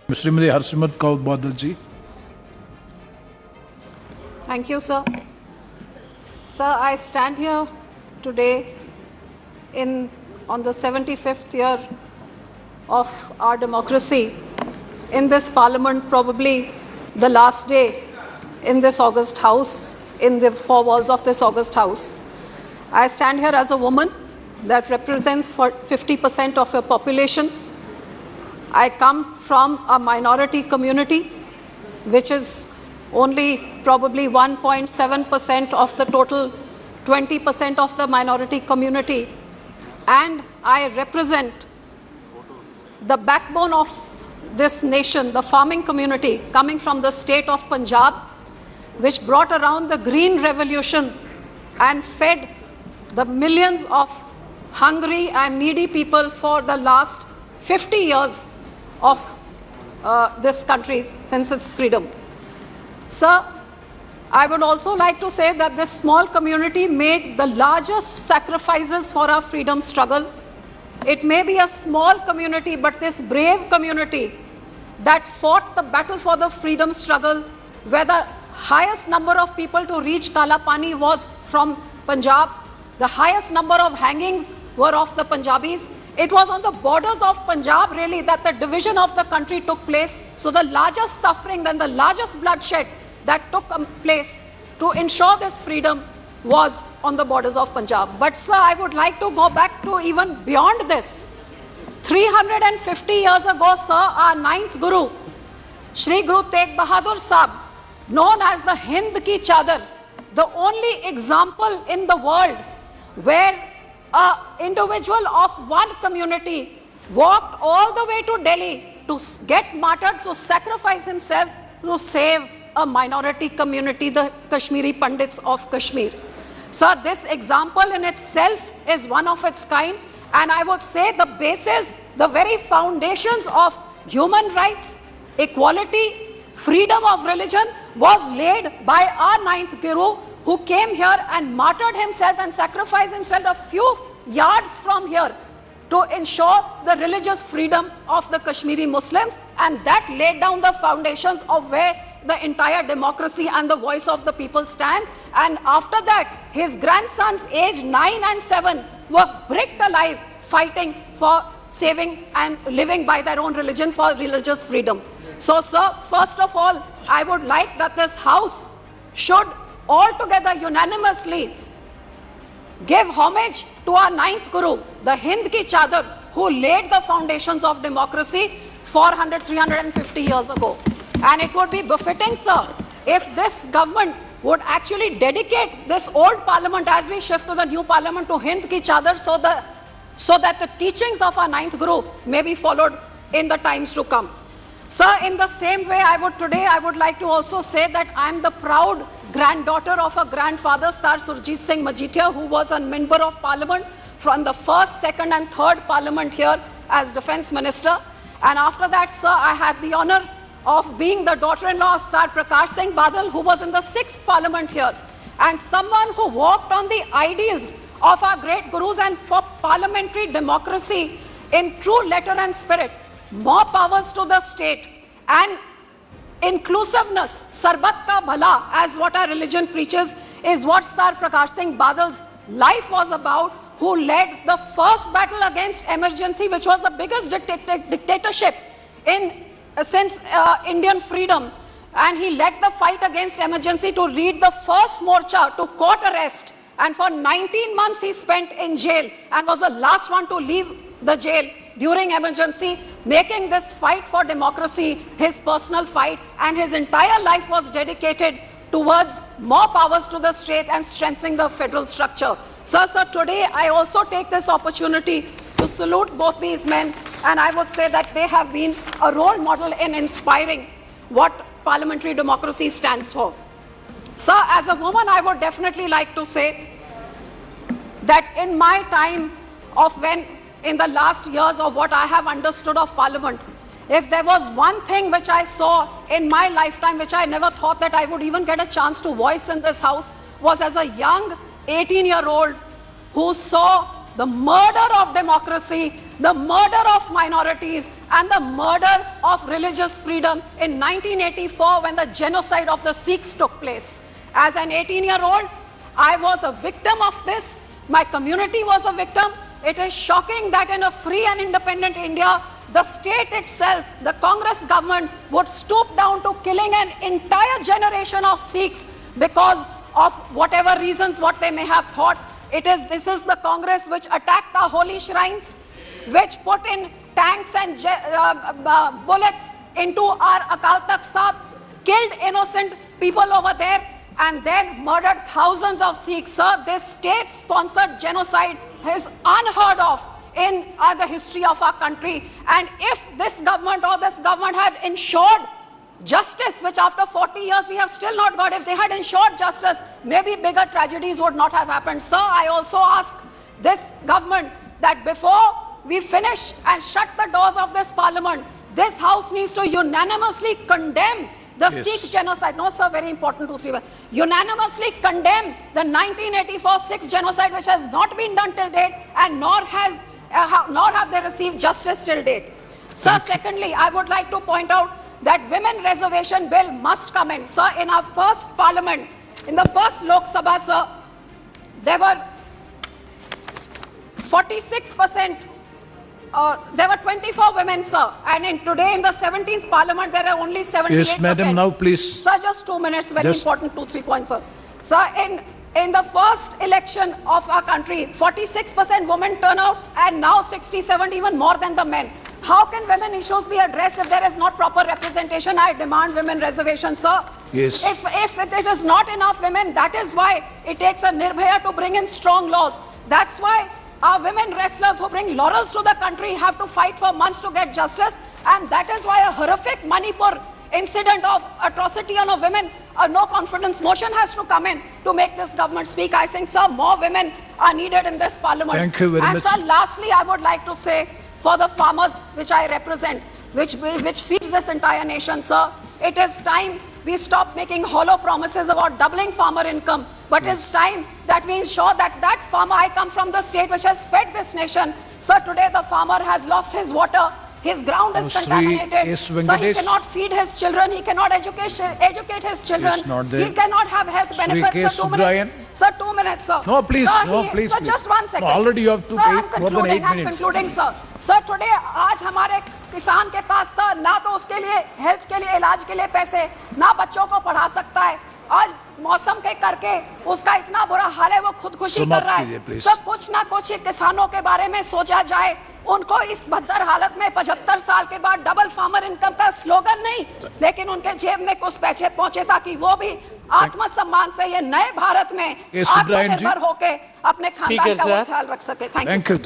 Srimati Harsimrat Kaur Badal ji. Thank you, sir. Sir, I stand here today on the 75th year of our democracy in this parliament, probably the last day in this August House, in the four walls of this August House. I stand here as a woman that represents 50% of your population. I come from a minority community, which is only probably 1.7% of the total 20% of the minority community. And I represent the backbone of this nation, the farming community, coming from the state of Punjab, which brought around the Green Revolution and fed the millions of hungry and needy people for the last 50 years of this country since its freedom. Sir, I would also like to say that this small community made the largest sacrifices for our freedom struggle. It may be a small community, but this brave community that fought the battle for the freedom struggle, where the highest number of people to reach Kala Pani was from Punjab, the highest number of hangings were of the Punjabis. It was on the borders of Punjab really that the division of the country took place. So the largest suffering and the largest bloodshed that took place to ensure this freedom was on the borders of Punjab. But sir, I would like to go back to even beyond this. 350 years ago, sir, our ninth Guru, Shri Guru Tegh Bahadur Sahib, known as the Hind Ki Chadar, the only example in the world where an individual of one community walked all the way to Delhi to get martyred, to sacrifice himself to save a minority community, the Kashmiri Pandits of Kashmir. Sir, this example in itself is one of its kind, and I would say the basis, the very foundations of human rights, equality, freedom of religion was laid by our ninth Guru, who came here and martyred himself and sacrificed himself a few yards from here to ensure the religious freedom of the Kashmiri Muslims, and that laid down the foundations of where the entire democracy and the voice of the people stand. And after that, his grandsons aged 9 and 7 were bricked alive fighting for saving and living by their own religion for religious freedom. So sir, first of all, I would like that this House should altogether unanimously give homage to our ninth Guru, the Hind Ki Chadar, who laid the foundations of democracy 350 years ago. And it would be befitting, sir, if this government would actually dedicate this old parliament as we shift to the new parliament to Hind Ki Chadar, so that the teachings of our ninth Guru may be followed in the times to come. Sir, in the same way, I would like to also say that I am the proud granddaughter of a grandfather, Sir Surjit Singh Majithia, who was a member of parliament from the first, second and third parliament here as defense minister. And after that, sir, I had the honor of being the daughter-in-law of Sir Prakash Singh Badal, who was in the 6th parliament here, and someone who walked on the ideals of our great gurus and for parliamentary democracy in true letter and spirit. More powers to the state and inclusiveness, sarbat ka bhala, as what our religion preaches, is what Sir Prakash Singh Badal's life was about, who led the first battle against emergency, which was the biggest dictatorship since Indian freedom. And he led the fight against emergency to lead the first morcha to court arrest. And for 19 months he spent in jail and was the last one to leave the jail during emergency, making this fight for democracy his personal fight, and his entire life was dedicated towards more powers to the state and strengthening the federal structure. Sir, today I also take this opportunity to salute both these men, and I would say that they have been a role model in inspiring what parliamentary democracy stands for. Sir, as a woman, I would definitely like to say that in my time of when, in the last years of what I have understood of parliament, if there was one thing which I saw in my lifetime, which I never thought that I would even get a chance to voice in this house, was as a young 18-year-old who saw the murder of democracy the murder of minorities and the murder of religious freedom in 1984 when the genocide of the Sikhs took place. As an 18-year-old, I was a victim of this. My community was a victim. It is shocking that in a free and independent India, the state itself, the Congress government, would stoop down to killing an entire generation of Sikhs because of whatever reasons, what they may have thought. This is the Congress which attacked our holy shrines, which put in tanks and bullets into our Akal Takht Sahib, killed innocent people over there, and then murdered thousands of Sikhs. Sir, this state-sponsored genocide is unheard of in the history of our country. And if this government had ensured justice, which after 40 years we have still not got, if they had ensured justice, maybe bigger tragedies would not have happened. Sir, I also ask this government that before we finish and shut the doors of this parliament, this house needs to unanimously condemn the Sikh genocide. No, sir, very important, 2, 3. Unanimously condemn the 1984 Sikh genocide, which has not been done till date, and nor have they received justice till date. Sir, secondly, I would like to point out that women reservation bill must come in. Sir, in our first parliament, in the first Lok Sabha, sir, there were 46%. There were 24 women, sir, and today in the 17th Parliament there are only 78%. Yes, madam, now please. Sir, just 2 minutes, very important, 2, 3 points, sir. Sir, in the first election of our country, 46% women turnout, and now 67, even more than the men. How can women issues be addressed if there is not proper representation? I demand women reservation, sir. Yes. If it is not enough women, that is why it takes a Nirbhaya to bring in strong laws. That's why our women wrestlers who bring laurels to the country have to fight for months to get justice, and that is why a horrific Manipur incident of atrocity on a women, a no confidence motion has to come in to make this government speak. I think, sir, more women are needed in this parliament. Thank you very much. And sir, lastly, I would like to say, for the farmers which I represent, which feeds this entire nation, sir, it is time we stop making hollow promises about doubling farmer income. But it's time that we ensure that farmer, I come from the state which has fed this nation. Sir, today the farmer has lost his water. His ground is contaminated. So he cannot feed his children. He cannot educate his children. He cannot have health benefits. Sir, 2 minutes. Sir, 2 minutes, sir. No, please. Sir, no, please. Sir, just 1 second. No, already you have to take more than 8 minutes. I'm concluding, sir. Sir, today, आज हमारे किसान के पास, sir, ना तो उसके लिए health के लिए, इलाज के लिए पैसे, ना बच्चों को पढ़ा सकता है. आज मौसम के करके उसका इतना बुरा हाल है, वो खुदकुशी कर रहा है. सब कुछ ना कुछ किसानों के बारे में सोचा जाए. उनको इस बदतर हालत में 75 साल के बाद डबल फार्मर इनकम का स्लोगन नहीं, लेकिन उनके जेब में कुछ पैसे पहुंचे ताकि वो भी आत्मसम्मान से ये नए भारत में आत्मनिर्भर होके अपने खानदान का ख्याल रख सके. Thank you.